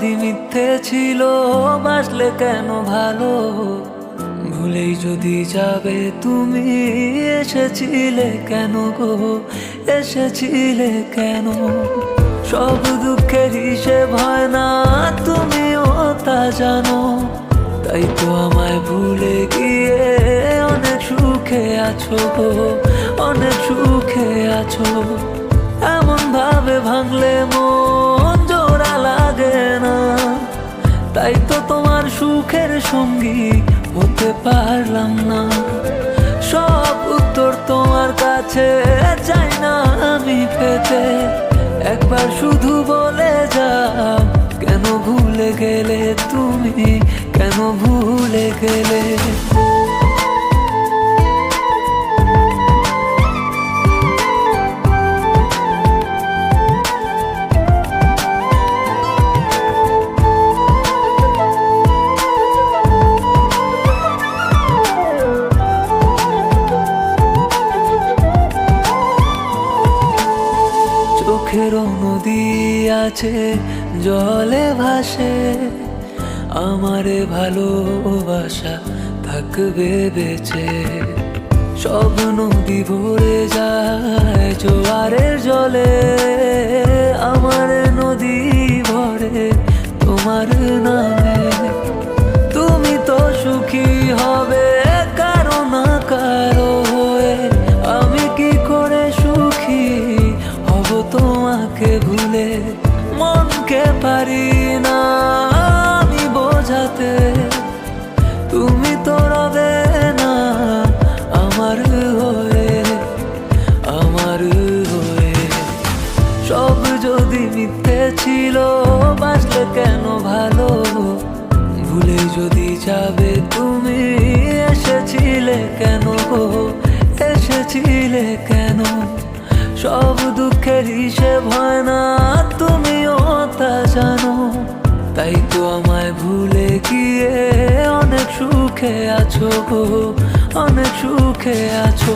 যদি মিথ্যে ছিল বাসলে কেন ভালো, ভুলেই যদি যাবে তুমি এসেছিলে কেন গো, এসেছিলে কেন? সব দুঃখের হিসেব হয় না তুমিও তা জানো, তাই তো আমায় ভুলে গিয়ে অনেক সুখে আছো গো, অনেক সুখে আছো। এমন ভাবে ভাঙলে মন জোড়া লাগে না, তাই তো তোমার সুখের সঙ্গী হতে পারলাম না। সব উত্তর তোমার কাছে চাই না আমি পেতে, একবার শুধু বলে যাও কেন ভুলে গেলে তুমি, কেন ভুলে গেলে? চোখেরও নদী আছে জলে ভাসে, আমারে ভালোবাসা থাকবে বেঁচে। সব নদী ভরে যায় জোয়ারের জলে, আমার নদী ভরে তোমার নামে। তুমি তো সুখী হবে কারো না কারো হয়ে, আমি কি করে সুখী হব তোমাকে ভুলে? মনকে পারি না আমি বোঝাতে, তুমি তো রবে না আমার হয়ে, আমার হয়ে। সব যদি মিথ্যে ছিল বাসলে কেন ভালো, ভুলে যদি যাবে তুমি এসেছিলে কেন গো, এসেছিলে কেন? সব দুঃখের হিসেব হয় না তুমিও তা জানো, তাই তো আমায় ভুলে গিয়ে অনেক সুখে আছো গো, অনেক সুখে আছো।